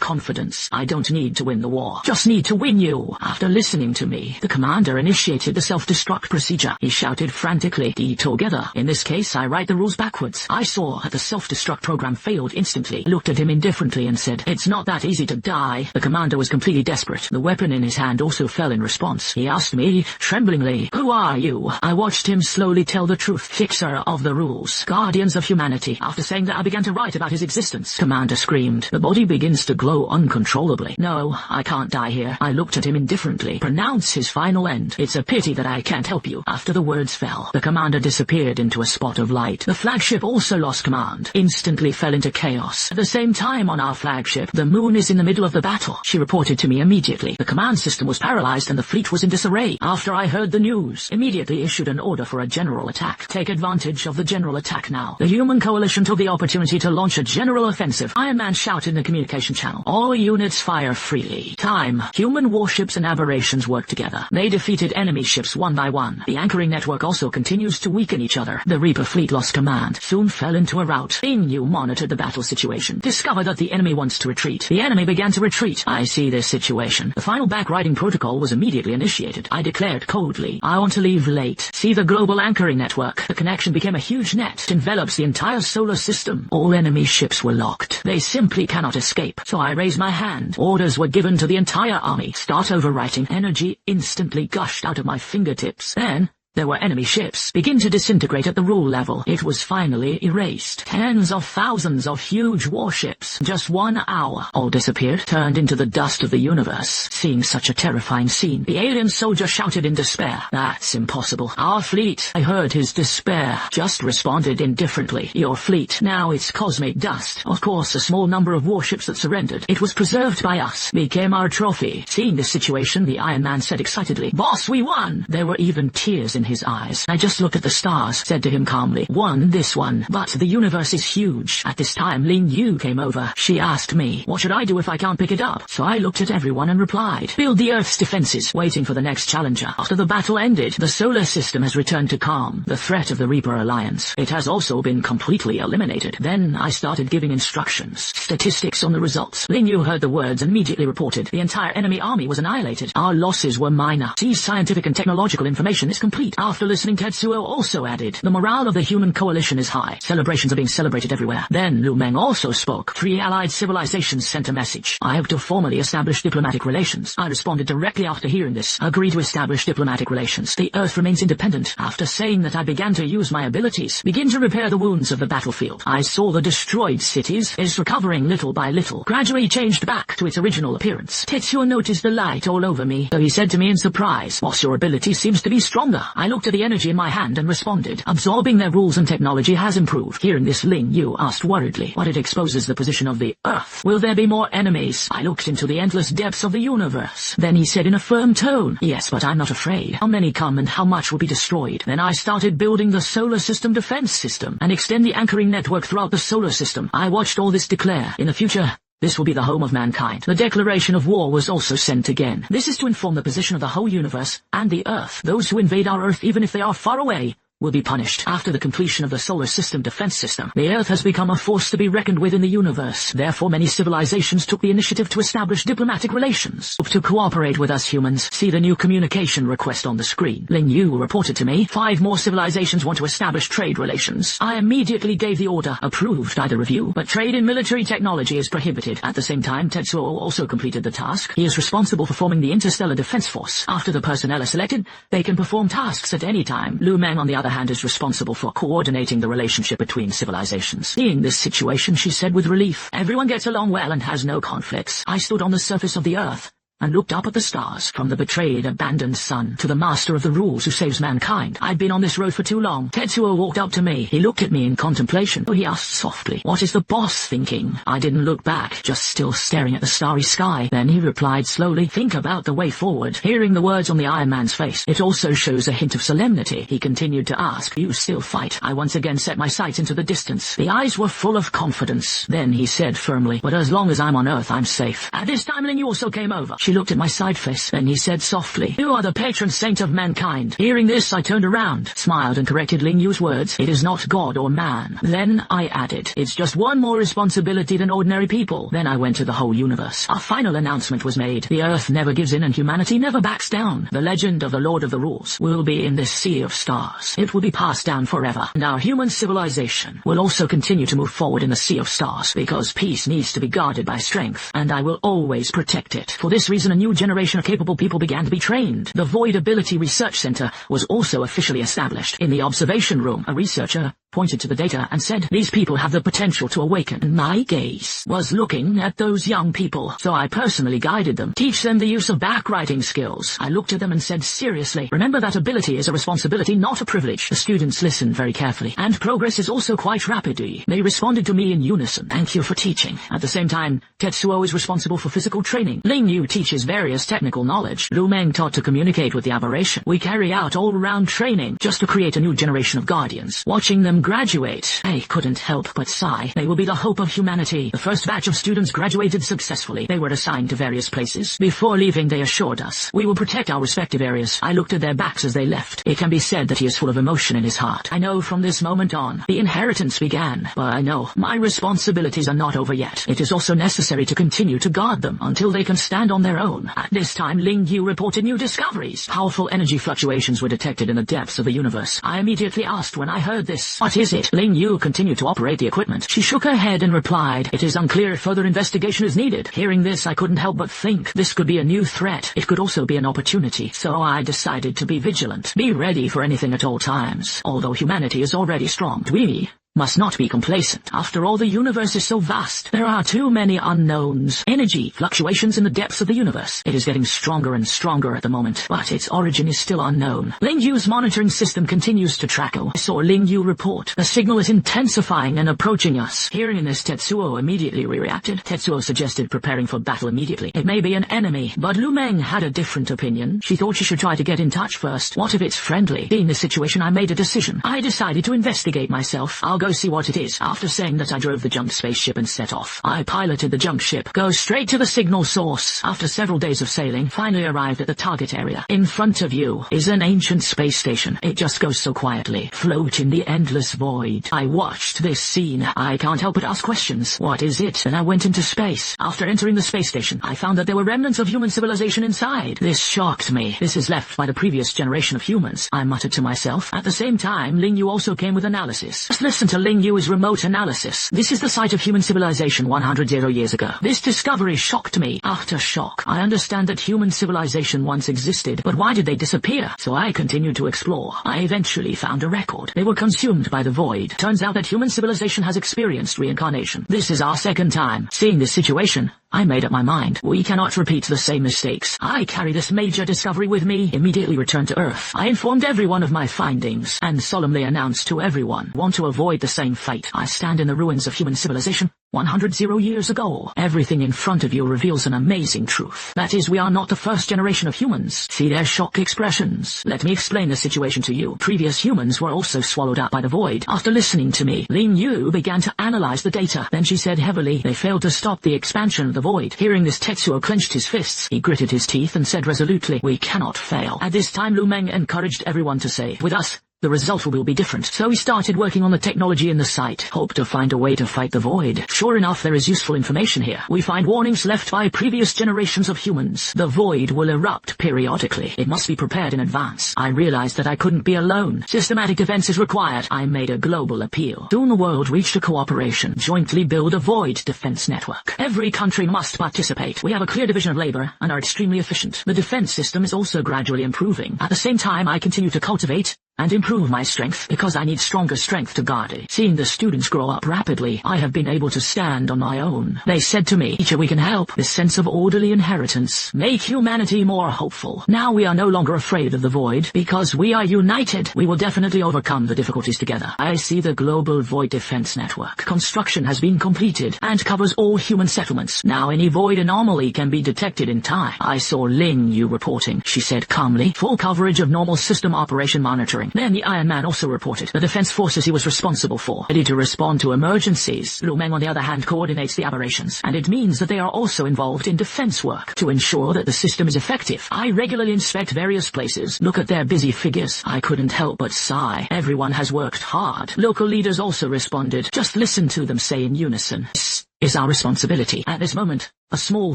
confidence. I don't need to win the war. Just need to win you. After listening to me, the commander initiated the self-destruct procedure. He shouted frantically, "Together." In this case, I write the rules backwards. I saw that the self-destruct program failed instantly. Looked at him indifferently and said, "It's not that easy to die." The commander was completely desperate. The weapon in his hand also fell in response. He asked me, tremblingly, "Who are you?" I watched him slowly tell the truth. "Fixer of the rules. Guardians of humanity." After saying that, I began to write about his existence. Commander screamed. The body begins to glow uncontrollably. "No, I can't die here." I looked at him indifferently. "Pronounce his final end. It's a pity that I can't help you." After the words fell, the commander disappeared into a spot of light. The flagship also lost command. Instantly fell into chaos. At the same time on our flagship, the moon is in the middle of the battle. She reported to me immediately. The command system was paralyzed and the fleet was in disarray. After I heard the news, immediately issued an order for a general attack. Take advantage of the general attack now. The human coalition took the opportunity to launch a general offensive. Iron Man shouted in the communication channel, "All units fire freely." Time. Human warships and aberrations work together. They defeated enemy ships one by one. The anchoring network also continues to weaken each other. The Reaper fleet lost command, soon fell into a rout. Ling Yu monitored the battle situation, discovered that the enemy wants to retreat. The enemy began to retreat. I see this situation. The final backriding protocol was immediately initiated. I declared coldly, "I want to leave late." See the global anchoring network. The connection became a huge net. It envelops the entire solar system. All enemy ships were locked. They simply cannot escape. So I raised my hand. Orders were given to the entire army. Start overwriting. Energy instantly gushed out of my fingertips. Then there were enemy ships begin to disintegrate at the rule level. It was finally erased. Tens of thousands of huge warships. Just 1 hour. All disappeared, turned into the dust of the universe. Seeing such a terrifying scene, the alien soldier shouted in despair, "That's impossible. Our fleet," I heard his despair, just responded indifferently, "Your fleet, now it's cosmic dust." Of course, a small number of warships that surrendered. It was preserved by us, became our trophy. Seeing this situation, the Iron Man said excitedly, "Boss, we won!" There were even tears in his eyes. I just looked at the stars, said to him calmly, "Won this one, but the universe is huge." At this time, Ling Yu came over. She asked me, "What should I do if I can't pick it up?" So I looked at everyone and replied, "Build the Earth's defenses, waiting for the next challenger." After the battle ended, the solar system has returned to calm. The threat of the Reaper Alliance, it has also been completely eliminated. Then I started giving instructions, statistics on the results. Ling Yu heard the words and immediately reported, "The entire enemy army was annihilated. Our losses were minor. See, scientific and technological information is complete." After listening, Tetsuo also added, the morale of the human coalition is high. Celebrations are being celebrated everywhere. Then Lu Meng also spoke. 3 allied civilizations sent a message. I have to formally establish diplomatic relations. I responded directly after hearing this. Agree to establish diplomatic relations. The Earth remains independent. After saying that, I began to use my abilities. Begin to repair the wounds of the battlefield. I saw the destroyed cities is recovering little by little. Gradually changed back to its original appearance. Tetsuo noticed the light all over me, so he said to me in surprise, boss, your ability seems to be stronger. I looked at the energy in my hand and responded, absorbing their rules and technology has improved. Hearing this, Ling Yu asked worriedly, but it exposes the position of the Earth. Will there be more enemies? I looked into the endless depths of the universe. Then he said in a firm tone, yes, but I'm not afraid. How many come and how much will be destroyed? Then I started building the solar system defense system and extend the anchoring network throughout the solar system. I watched all this declare, in the future, this will be the home of mankind. The declaration of war was also sent again. This is to inform the position of the whole universe and the Earth. Those who invade our Earth, even if they are far away, will be punished. After the completion of the solar system defense system, the Earth has become a force to be reckoned with in the universe. Therefore, many civilizations took the initiative to establish diplomatic relations. To cooperate with us humans, see the new communication request on the screen. Ling Yu reported to me, 5 more civilizations want to establish trade relations. I immediately gave the order, approved by the review, but trade in military technology is prohibited. At the same time, Tetsuo also completed the task. He is responsible for forming the Interstellar Defense Force. After the personnel are selected, they can perform tasks at any time. Lu Meng, on the other hand, is responsible for coordinating the relationship between civilizations. Seeing this situation, she said with relief, everyone gets along well and has no conflicts. I stood on the surface of the Earth and looked up at the stars, from the betrayed, abandoned sun to the master of the rules who saves mankind. I'd been on this road for too long. Tetsuo walked up to me. He looked at me in contemplation. He asked softly, what is the boss thinking? I didn't look back, just still staring at the starry sky. Then he replied slowly, think about the way forward. Hearing the words on the Iron Man's face, it also shows a hint of solemnity. He continued to ask, you still fight? I once again set my sights into the distance. The eyes were full of confidence. Then he said firmly, but as long as I'm on Earth, I'm safe. At this time, Ling Yu also came over. She looked at my side face. Then he said softly, you are the patron saint of mankind. Hearing this, I turned around, smiled and corrected Ling Yu's words. It is not God or man. Then I added, it's just one more responsibility than ordinary people. Then I went to the whole universe. A final announcement was made. The Earth never gives in and humanity never backs down. The legend of the Lord of the Rules will be in this sea of stars. It will be passed down forever. And our human civilization will also continue to move forward in the sea of stars, because peace needs to be guarded by strength, and I will always protect it. For this reason, a new generation of capable people began to be trained. The Void Ability Research Center was also officially established. In the observation room, a researcher pointed to the data and said, these people have the potential to awaken. My gaze was looking at those young people, so I personally guided them, teach them the use of backwriting skills. I looked at them and said seriously, remember that ability is a responsibility, not a privilege. The students listened very carefully, and progress is also quite rapid. They responded to me in unison. Thank you for teaching. At the same time, Tetsuo is responsible for physical training. Ling Yu teaches various technical knowledge. Lu Meng taught to communicate with the aberration. We carry out all-round training just to create a new generation of guardians. Watching them graduate, I couldn't help but sigh. They will be the hope of humanity. The first batch of students graduated successfully. They were assigned to various places. Before leaving, they assured us, we will protect our respective areas. I looked at their backs as they left. It can be said that he is full of emotion in his heart. I know from this moment on, the inheritance began. But I know my responsibilities are not over yet. It is also necessary to continue to guard them until they can stand on their own. At this time, Ling Yu reported new discoveries. Powerful energy fluctuations were detected in the depths of the universe. I immediately asked when I heard this, what is it? Ling Yu continued to operate the equipment. She shook her head and replied, it is unclear if further investigation is needed. Hearing this, I couldn't help but think this could be a new threat. It could also be an opportunity. So I decided to be vigilant. Be ready for anything at all times. Although humanity is already strong, we must not be complacent. After all, the universe is so vast. There are too many unknowns. Energy fluctuations in the depths of the universe. It is getting stronger and stronger at the moment, but its origin is still unknown. Ling Yu's monitoring system continues to track. I saw Ling Yu report. The signal is intensifying and approaching us. Hearing this, Tetsuo immediately reacted. Tetsuo suggested preparing for battle immediately. It may be an enemy, but Lu Meng had a different opinion. She thought she should try to get in touch first. What if it's friendly? Being the situation, I made a decision. I decided to investigate myself. I'll go go see what it is. After saying that, I drove the junk spaceship and set off. I piloted the junk ship, go straight to the signal source. After several days of sailing, finally arrived at the target area. In front of you is an ancient space station. It just goes so quietly, float in the endless void. I watched this scene. I can't help but ask questions. What is it? Then I went into space. After entering the space station, I found that there were remnants of human civilization inside. This shocked me. This is left by the previous generation of humans, I muttered to myself. At the same time, Ling Yu also came with analysis. Just listen to Ling Yu's remote analysis. This is the site of human civilization 100 years ago. This discovery shocked me. After shock, I understand that human civilization once existed, but why did they disappear? So I continued to explore. I eventually found a record. They were consumed by the void. Turns out that human civilization has experienced reincarnation. This is our second time. Seeing this situation, I made up my mind. We cannot repeat the same mistakes. I carry this major discovery with me. Immediately returned to Earth. I informed everyone of my findings and solemnly announced to everyone, want to avoid the same fate. I stand in the ruins of human civilization 100 years ago. Everything in front of you reveals an amazing truth. That is, we are not the first generation of humans. See their shock expressions. Let me explain the situation to you. Previous humans were also swallowed up by the void. After listening to me, Ling Yu began to analyze the data. Then she said heavily, they failed to stop the expansion of the void. Hearing this, Tetsuo clenched his fists. He gritted his teeth and said resolutely, we cannot fail. At this time, Lu Meng encouraged everyone to say, with us, the result will be different. So we started working on the technology in the site. Hope to find a way to fight the void. Sure enough, there is useful information here. We find warnings left by previous generations of humans. The void will erupt periodically. It must be prepared in advance. I realized that I couldn't be alone. Systematic defense is required. I made a global appeal. Soon the world reached a cooperation. Jointly build a void defense network. Every country must participate. We have a clear division of labor and are extremely efficient. The defense system is also gradually improving. At the same time, I continue to cultivate and improve my strength, because I need stronger strength to guard it. Seeing the students grow up rapidly, I have been able to stand on my own. They said to me, teacher, we can help. This sense of orderly inheritance make humanity more hopeful. Now we are no longer afraid of the void, because we are united. We will definitely overcome the difficulties together. I see the global void defense network. Construction has been completed and covers all human settlements. Now any void anomaly can be detected in time. I saw Ling Yu reporting. She said calmly, full coverage of normal system operation monitoring. Then the Iron Man also reported the defense forces he was responsible for, ready to respond to emergencies. Lu Meng, on the other hand, coordinates the aberrations, and it means that they are also involved in defense work to ensure that the system is effective. I regularly inspect various places, look at their busy figures. I couldn't help but sigh. Everyone has worked hard. Local leaders also responded. Just listen to them say in unison, "This is our responsibility." At this moment, a small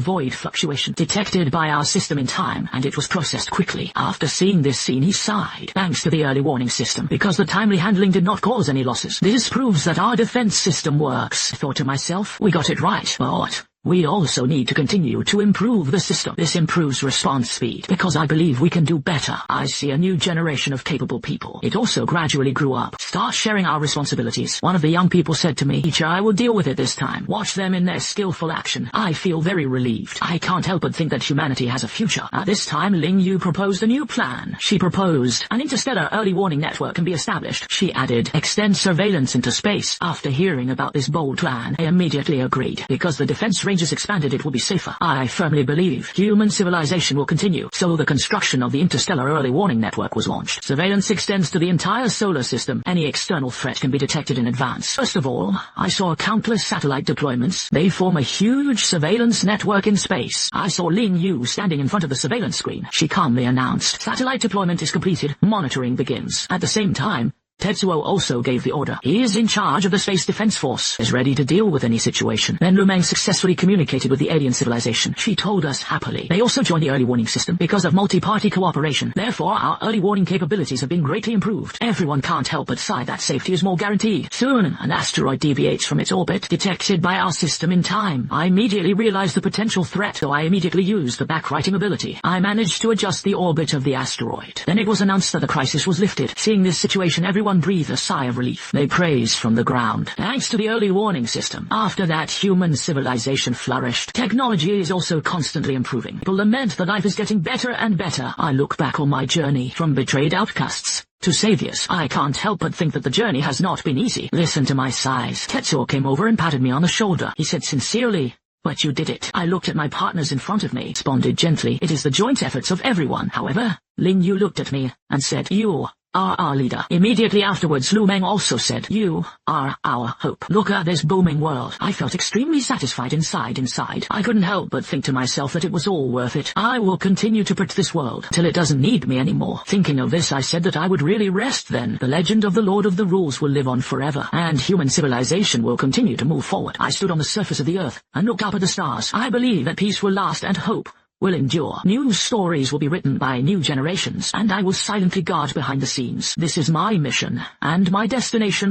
void fluctuation detected by our system in time, and it was processed quickly. After seeing this scene, he sighed. Thanks to the early warning system, because the timely handling did not cause any losses. This proves that our defense system works. I thought to myself, we got it right, but we also need to continue to improve the system. This improves response speed, because I believe we can do better. I see a new generation of capable people. It also gradually grew up. Start sharing our responsibilities. One of the young people said to me, teacher, I will deal with it this time. Watch them in their skillful action. I feel very relieved. I can't help but think that humanity has a future. At this time, Ling Yu proposed a new plan. She proposed an interstellar early warning network can be established. She added, extend surveillance into space. After hearing about this bold plan, I immediately agreed, because the defense ranges expanded, it will be safer. I firmly believe human civilization will continue, so the construction of the interstellar early warning network was launched. Surveillance extends to the entire solar system. Any external threat can be detected in advance. First of all, I saw countless satellite deployments. They form a huge surveillance network in space. I saw Ling Yu standing in front of the surveillance screen. She calmly announced, satellite deployment is completed. Monitoring begins. At the same time, Tetsuo also gave the order. He is in charge of the Space Defense Force, is ready to deal with any situation. Then Lu Meng successfully communicated with the alien civilization. She told us happily. They also joined the early warning system because of multi-party cooperation. Therefore, our early warning capabilities have been greatly improved. Everyone can't help but sigh that safety is more guaranteed. Soon, an asteroid deviates from its orbit, detected by our system in time. I immediately realized the potential threat, so I immediately used the backwriting ability. I managed to adjust the orbit of the asteroid. Then it was announced that the crisis was lifted. Seeing this situation, everyone breathed a sigh of relief. They praised from the ground. Thanks to the early warning system. After that, human civilization flourished. Technology is also constantly improving. People lament that life is getting better and better. I look back on my journey from betrayed outcasts to saviors. I can't help but think that the journey has not been easy. Listen to my sighs. Tetsuo came over and patted me on the shoulder. He said sincerely, but you did it. I looked at my partners in front of me, responded gently. It is the joint efforts of everyone. However, Ling Yu looked at me and said, you are our leader. Immediately afterwards, Lu Meng also said, you are our hope. Look at this booming world. I felt extremely satisfied inside. I couldn't help but think to myself that it was all worth it. I will continue to protect this world till it doesn't need me anymore. Thinking of this, I said that I would really rest then. The legend of the Lord of the Rules will live on forever, and human civilization will continue to move forward. I stood on the surface of the earth and looked up at the stars. I believe that peace will last and hope will endure. New stories will be written by new generations, and I will silently guard behind the scenes. This is my mission, and my destination